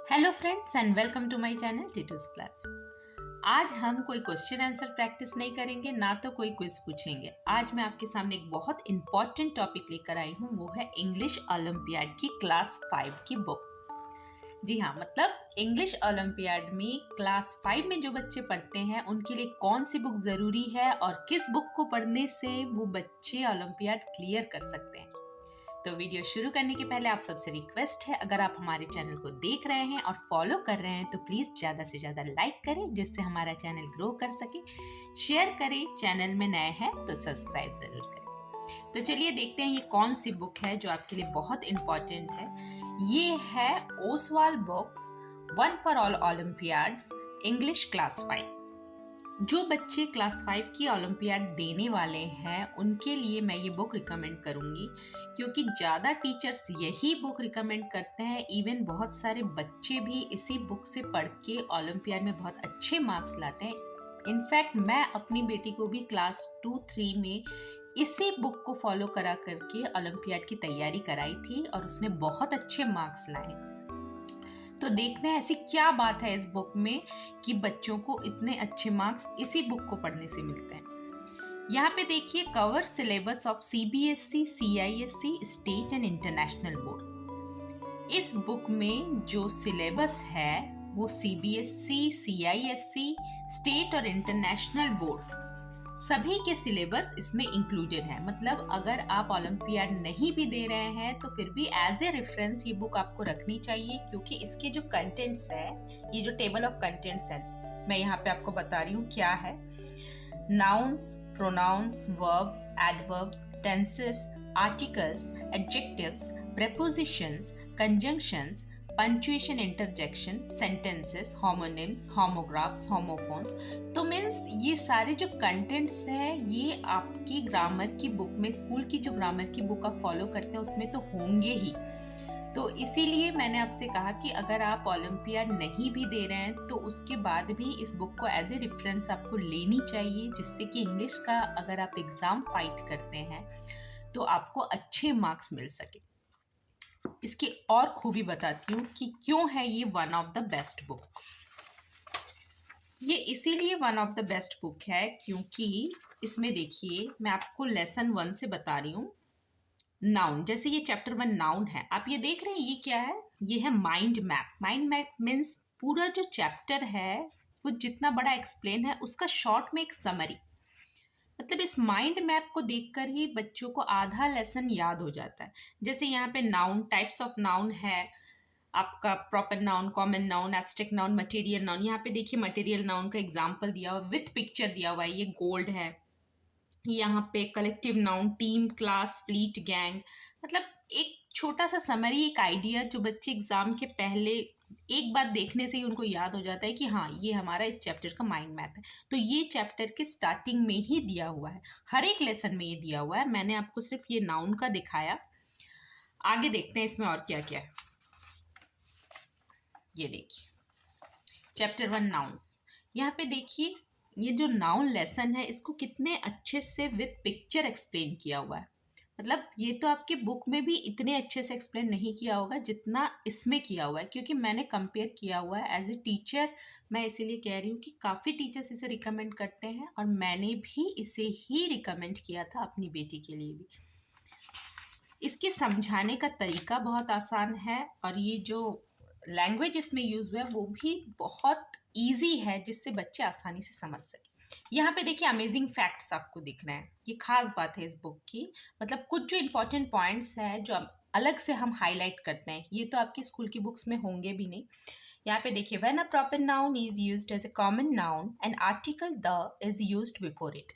Hello friends and welcome to my channel टीटूस class. आज हम कोई क्वेश्चन आंसर प्रैक्टिस नहीं करेंगे, ना तो कोई क्विज पूछेंगे। आज मैं आपके सामने एक बहुत इंपॉर्टेंट टॉपिक लेकर आई हूँ, वो है इंग्लिश ओलंपियाड की क्लास 5 की बुक। जी हाँ, मतलब इंग्लिश ओलंपियाड में क्लास 5 में जो बच्चे पढ़ते हैं उनके लिए कौन सी बुक ज़रूरी है और किस बुक को पढ़ने से वो बच्चे ओलंपियाड क्लियर कर सकते हैं। तो वीडियो शुरू करने के पहले आप सबसे रिक्वेस्ट है, अगर आप हमारे चैनल को देख रहे हैं और फॉलो कर रहे हैं तो प्लीज़ ज़्यादा से ज़्यादा लाइक करें, जिससे हमारा चैनल ग्रो कर सके। शेयर करें, चैनल में नए हैं तो सब्सक्राइब ज़रूर करें। तो चलिए देखते हैं ये कौन सी बुक है जो आपके लिए बहुत इम्पॉर्टेंट है। ये है Oswal books one for all Olympiads English class 5। जो बच्चे क्लास 5 की ओलंपियाड देने वाले हैं उनके लिए मैं ये बुक रिकमेंड करूँगी, क्योंकि ज़्यादा टीचर्स यही बुक रिकमेंड करते हैं। इवन बहुत सारे बच्चे भी इसी बुक से पढ़ के ओलंपियाड में बहुत अच्छे मार्क्स लाते हैं। इनफैक्ट मैं अपनी बेटी को भी क्लास 2-3 में इसी बुक को फॉलो करा करके ओलंपियाड की तैयारी कराई थी और उसने बहुत अच्छे मार्क्स लाए। तो देखते हैं ऐसी क्या बात है इस बुक में कि बच्चों को इतने अच्छे मार्क्स इसी बुक को पढ़ने से मिलते हैं। यहाँ पे देखिए, cover syllabus of CBSE, CISC, state and international board. इस बुक में जो सिलेबस है वो सीबीएसई, सीआईएससी, स्टेट और इंटरनेशनल बोर्ड सभी के सिलेबस इसमें इंक्लूडेड है। मतलब अगर आप ओलंपियाड नहीं भी दे रहे हैं तो फिर भी एज ए रेफरेंस ये बुक आपको रखनी चाहिए, क्योंकि इसके जो कंटेंट्स है, ये जो टेबल ऑफ कंटेंट्स है, मैं यहाँ पे आपको बता रही हूँ क्या है। Nouns, pronouns, verbs, adverbs, tenses, articles, adjectives, prepositions, conjunctions, punctuation, interjection, sentences, homonyms, homographs, homophones. तो मीन्स ये सारे जो कंटेंट्स हैं ये आपकी ग्रामर की बुक में, स्कूल की जो ग्रामर की बुक आप फॉलो करते हैं उसमें तो होंगे ही। तो इसीलिए मैंने आपसे कहा कि अगर आप ओलंपियाड नहीं भी दे रहे हैं तो उसके बाद भी इस बुक को एज ए रेफरेंस आपको लेनी चाहिए, जिससे कि इंग्लिश का अगर आप एग्ज़ाम फाइट करते हैं तो आपको अच्छे मार्क्स मिल सके। इसकी और खूबी बताती हूँ कि क्यों है ये one of the best book. ये इसीलिए one of the best book है क्योंकि इसमें देखिए, मैं आपको लेसन 1 से बता रही हूँ। नाउन, जैसे ये चैप्टर 1 नाउन है, आप ये देख रहे हैं ये क्या है, ये है mind map. Mind map means पूरा जो चैप्टर है वो जितना बड़ा एक्सप्लेन है उसका शॉर्ट में एक समरी। मतलब इस माइंड मैप को देखकर ही बच्चों को आधा लेसन याद हो जाता है। जैसे यहाँ पे नाउन, टाइप्स ऑफ नाउन है आपका, proper noun, common noun, abstract noun, material noun. यहाँ पे देखिए मटेरियल नाउन का एग्जांपल दिया हुआ विथ पिक्चर दिया हुआ है, ये गोल्ड है। यहाँ पे collective noun, team, class, fleet, gang. मतलब एक छोटा सा समरी, एक आइडिया जो बच्चे एग्जाम के पहले एक बार देखने से ही उनको याद हो जाता है कि हाँ ये हमारा इस चैप्टर का माइंड मैप है। तो ये चैप्टर के स्टार्टिंग में ही दिया हुआ है, हर एक लेसन में ये दिया हुआ है। मैंने आपको सिर्फ ये नाउन का दिखाया। आगे देखते हैं इसमें और क्या क्या है। ये देखिए चैप्टर 1 नाउन्स। यहाँ पे देखिए ये जो नाउन लेसन है इसको कितने अच्छे से विथ पिक्चर एक्सप्लेन किया हुआ है। मतलब ये तो आपके बुक में भी इतने अच्छे से एक्सप्लेन नहीं किया होगा जितना इसमें किया हुआ है, क्योंकि मैंने कंपेयर किया हुआ है एज ए टीचर। मैं इसीलिए कह रही हूँ कि काफ़ी टीचर्स इसे रिकमेंड करते हैं और मैंने भी इसे ही रिकमेंड किया था अपनी बेटी के लिए भी। इसके समझाने का तरीका बहुत आसान है और ये जो लैंग्वेज इसमें यूज़ हुआ है वो भी बहुत ईजी है, जिससे बच्चे आसानी से समझ सकें। यहाँ पे देखिए अमेजिंग फैक्ट्स आपको दिख रहे हैं, ये खास बात है इस बुक की। मतलब कुछ जो इंपॉर्टेंट पॉइंट्स हैं जो अलग से हम हाईलाइट करते हैं, ये तो आपकी स्कूल की बुक्स में होंगे भी नहीं। यहाँ पे देखिए, when a proper noun is used as a common noun and article the is used before it.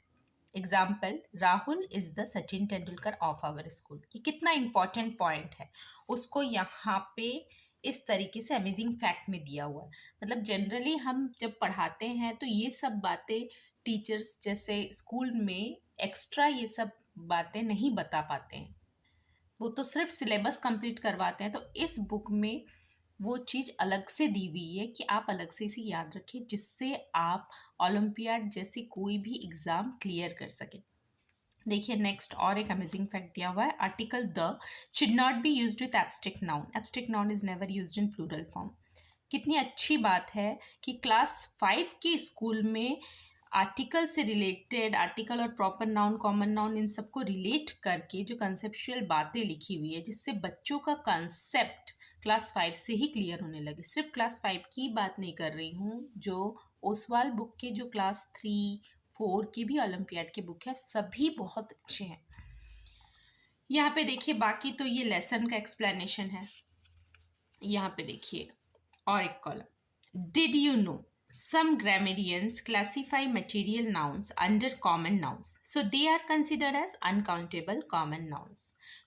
Example, Rahul is the Sachin Tendulkar of our school. ये कितना इंपॉर्टेंट पॉइंट है, उसको यहाँ पे इस तरीके से अमेजिंग फैक्ट में दिया हुआ है। मतलब जनरली हम जब पढ़ाते हैं तो ये सब बातें टीचर्स जैसे स्कूल में एक्स्ट्रा ये सब बातें नहीं बता पाते हैं, वो तो सिर्फ सिलेबस कंप्लीट करवाते हैं। तो इस बुक में वो चीज़ अलग से दी हुई है कि आप अलग से इसे याद रखें, जिससे आप ओलंपियाड जैसी कोई भी एग्ज़ाम क्लियर कर सकें। देखिए नेक्स्ट और एक अमेजिंग फैक्ट दिया हुआ है, article the should not be used with abstract noun. Abstract noun is never used in plural form. कितनी अच्छी बात है कि क्लास 5 के स्कूल में आर्टिकल से रिलेटेड, आर्टिकल और प्रॉपर नाउन, कॉमन नाउन, इन सबको रिलेट करके जो कंसेप्चुअल बातें लिखी हुई है, जिससे बच्चों का कंसेप्ट क्लास 5 से ही क्लियर होने लगे। सिर्फ क्लास 5 की बात नहीं कर रही हूँ, जो ओसवाल बुक के जो क्लास 3, 4 की भी ओलंपियाड की बुक है, सभी बहुत अच्छे हैं। यहाँ पे देखिए, बाकी तो ये लेसन का एक्सप्लेनेशन है। यहाँ पे देखिए और एक column, did you know some grammarians classify material nouns under common nouns, so they are considered as uncountable common nouns।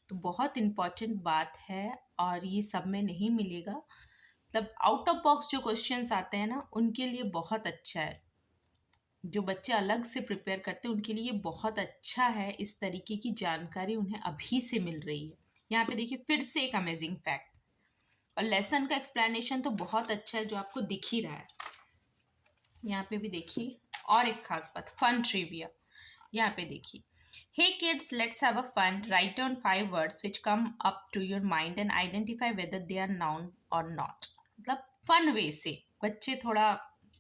तो बहुत इंपॉर्टेंट बात है और ये सब में नहीं मिलेगा। मतलब आउट ऑफ बॉक्स जो क्वेश्चंस आते हैं ना, उनके लिए बहुत अच्छा है। जो बच्चे अलग से प्रिपेयर करते हैं उनके लिए बहुत अच्छा है, इस तरीके की जानकारी उन्हें अभी से मिल रही है। यहाँ पे देखिए फिर से एक अमेजिंग फैक्ट, और लेसन का एक्सप्लेनेशन तो बहुत अच्छा है जो आपको दिख ही रहा है। यहाँ पे भी देखिए और एक खास बात, फन ट्रिविया। यहाँ पे देखिए, hey kids let's have a fun, write down 5 words which come up to your mind and identify whether they are noun और नॉट। मतलब फन वे से बच्चे थोड़ा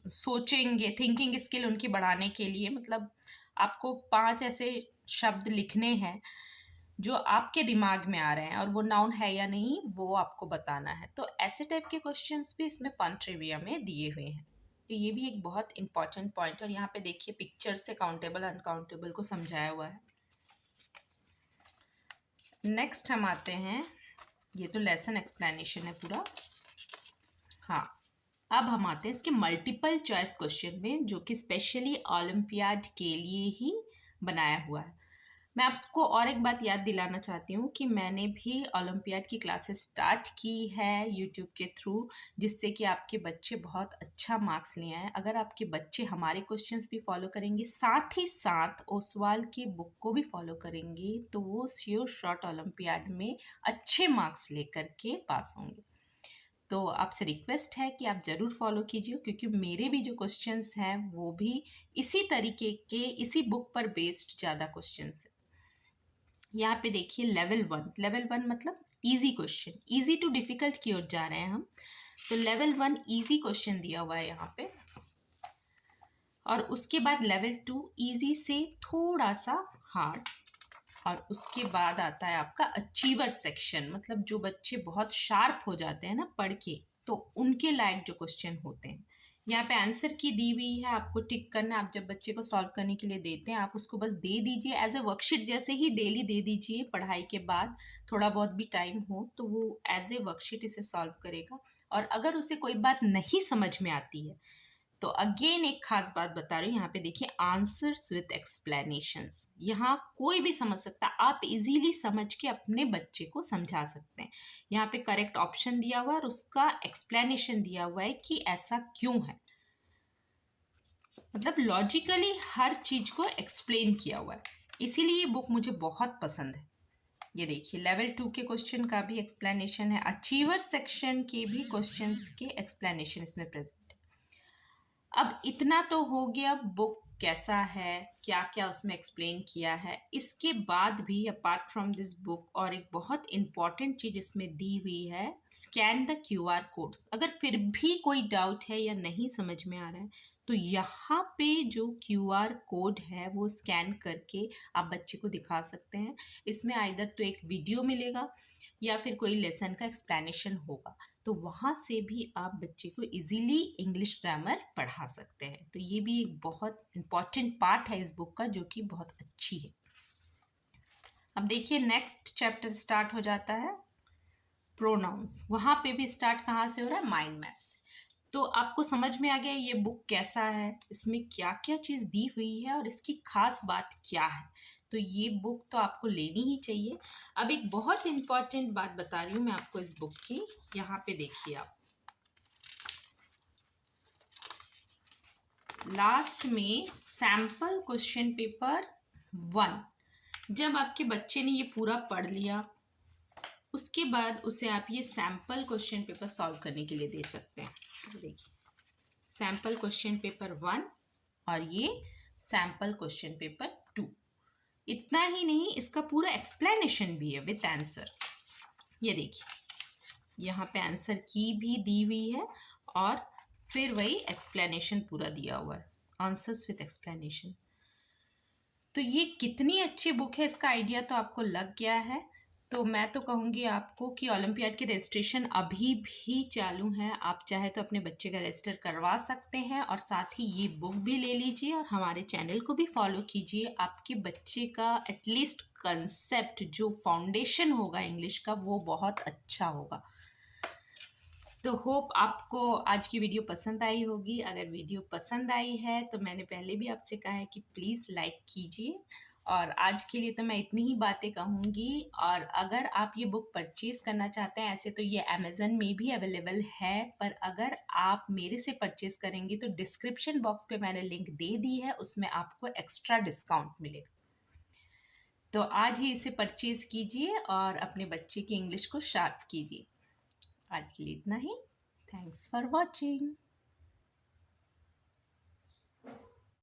सोचेंगे, थिंकिंग स्किल उनकी बढ़ाने के लिए। मतलब आपको 5 ऐसे शब्द लिखने हैं जो आपके दिमाग में आ रहे हैं और वो नाउन है या नहीं वो आपको बताना है। तो ऐसे टाइप के क्वेश्चंस भी इसमें फन ट्रिविया में दिए हुए हैं। तो ये भी एक बहुत इंपॉर्टेंट पॉइंट है। और यहाँ पे देखिए पिक्चर से काउंटेबल अनकाउंटेबल को समझाया हुआ है। नेक्स्ट हम आते हैं, ये तो लेसन एक्सप्लेनेशन है पूरा। हाँ, अब हम आते हैं इसके मल्टीपल चॉइस क्वेश्चन में, जो कि स्पेशली ओलंपियाड के लिए ही बनाया हुआ है। मैं आपको और एक बात याद दिलाना चाहती हूँ कि मैंने भी ओलंपियाड की क्लासेस स्टार्ट की है यूट्यूब के थ्रू, जिससे कि आपके बच्चे बहुत अच्छा मार्क्स ले आए। अगर आपके बच्चे हमारे क्वेश्चंस भी फॉलो करेंगे, साथ ही साथ ओसवाल की बुक को भी फॉलो करेंगे, तो वो श्योर शॉट ओलंपियाड में अच्छे मार्क्स लेकर के पास होंगे। तो आपसे रिक्वेस्ट है कि आप ज़रूर फॉलो कीजिए, क्योंकि मेरे भी जो क्वेश्चंस हैं वो भी इसी तरीके के, इसी बुक पर बेस्ड ज़्यादा क्वेश्चंस हैं। यहाँ पे देखिए लेवल 1, लेवल 1 मतलब easy question, easy to difficult की ओर जा रहे हैं हम। तो लेवल 1 इजी क्वेश्चन दिया हुआ है यहाँ पे, और उसके बाद लेवल 2 इजी से थोड़ा सा हार्ड, और उसके बाद आता है आपका अचीवर सेक्शन। मतलब जो बच्चे बहुत शार्प हो जाते हैं ना पढ़ के, तो उनके लायक जो क्वेश्चन होते हैं। यहाँ पे आंसर की दी हुई है, आपको टिक करना। आप जब बच्चे को सॉल्व करने के लिए देते हैं, आप उसको बस दे दीजिए एज ए वर्कशीट, जैसे ही डेली दे दीजिए पढ़ाई के बाद, थोड़ा बहुत भी टाइम हो तो वो एज ए वर्कशीट इसे सॉल्व करेगा। और अगर उसे कोई बात नहीं समझ में आती है तो अगेन एक खास बात बता रही हूँ, यहाँ पे देखिए आंसर्स विथ एक्सप्लेनेशंस। यहाँ कोई भी समझ सकता है, आप इजीली समझ के अपने बच्चे को समझा सकते हैं। यहाँ पे करेक्ट ऑप्शन दिया हुआ है और उसका एक्सप्लेनेशन दिया हुआ है कि ऐसा क्यों है। मतलब लॉजिकली हर चीज को एक्सप्लेन किया हुआ है, इसीलिए ये बुक मुझे बहुत पसंद है। ये देखिए लेवल 2 के क्वेश्चन का भी एक्सप्लेनेशन है, अचीवर सेक्शन के भी क्वेश्चंस के एक्सप्लेनेशन इसमें प्रेजेंट। अब इतना तो हो गया बुक कैसा है, क्या क्या उसमें एक्सप्लेन किया है। इसके बाद भी अपार्ट फ्रॉम दिस बुक और एक बहुत इंपॉर्टेंट चीज़ इसमें दी हुई है, स्कैन द QR कोड्स। अगर फिर भी कोई डाउट है या नहीं समझ में आ रहा है तो यहाँ पे जो QR कोड है वो स्कैन करके आप बच्चे को दिखा सकते हैं। इसमें आइदर तो एक वीडियो मिलेगा या फिर कोई लेसन का एक्सप्लेनेशन होगा, तो वहाँ से भी आप बच्चे को इजीली इंग्लिश ग्रामर पढ़ा सकते हैं। तो ये भी एक बहुत इम्पॉर्टेंट पार्ट है इस बुक का, जो कि बहुत अच्छी है। अब देखिए नेक्स्ट चैप्टर स्टार्ट हो जाता है प्रोनाउंस। वहाँ पे भी स्टार्ट कहाँ से हो रहा है, माइंड मैप से। तो आपको समझ में आ गया ये बुक कैसा है, इसमें क्या क्या चीज़ दी हुई है और इसकी खास बात क्या है। तो ये बुक तो आपको लेनी ही चाहिए। अब एक बहुत इंपॉर्टेंट बात बता रही हूँ मैं आपको इस बुक की। यहाँ पे देखिए आप लास्ट में सैम्पल क्वेश्चन पेपर 1, जब आपके बच्चे ने ये पूरा पढ़ लिया, उसके बाद उसे आप ये सैम्पल क्वेश्चन पेपर सॉल्व करने के लिए दे सकते हैं। देखिए सैम्पल क्वेश्चन पेपर 1 और ये सैम्पल क्वेश्चन पेपर 2। इतना ही नहीं, इसका पूरा एक्सप्लेनेशन भी है विथ आंसर। ये देखिए यहाँ पे आंसर की भी दी हुई है और फिर वही एक्सप्लेनेशन पूरा दिया हुआ है, आंसर्स विथ एक्सप्लेनेशन। तो ये कितनी अच्छी बुक है इसका आइडिया तो आपको लग गया है। तो मैं तो कहूँगी आपको कि ओलंपियाड के रजिस्ट्रेशन अभी भी चालू हैं, आप चाहे तो अपने बच्चे का रजिस्टर करवा सकते हैं और साथ ही ये बुक भी ले लीजिए और हमारे चैनल को भी फॉलो कीजिए। आपके बच्चे का एटलीस्ट कंसेप्ट जो फाउंडेशन होगा इंग्लिश का वो बहुत अच्छा होगा। तो होप आपको आज की वीडियो पसंद आई होगी। अगर वीडियो पसंद आई है तो मैंने पहले भी आपसे कहा है कि प्लीज़ लाइक कीजिए, और आज के लिए तो मैं इतनी ही बातें कहूँगी। और अगर आप ये बुक परचेज़ करना चाहते हैं, ऐसे तो ये अमेज़न में भी अवेलेबल है, पर अगर आप मेरे से परचेज़ करेंगे तो डिस्क्रिप्शन बॉक्स पे मैंने लिंक दे दी है, उसमें आपको एक्स्ट्रा डिस्काउंट मिलेगा। तो आज ही इसे परचेज़ कीजिए और अपने बच्चे की इंग्लिश को शार्प कीजिए। आज के लिए इतना ही। Thanks for watching.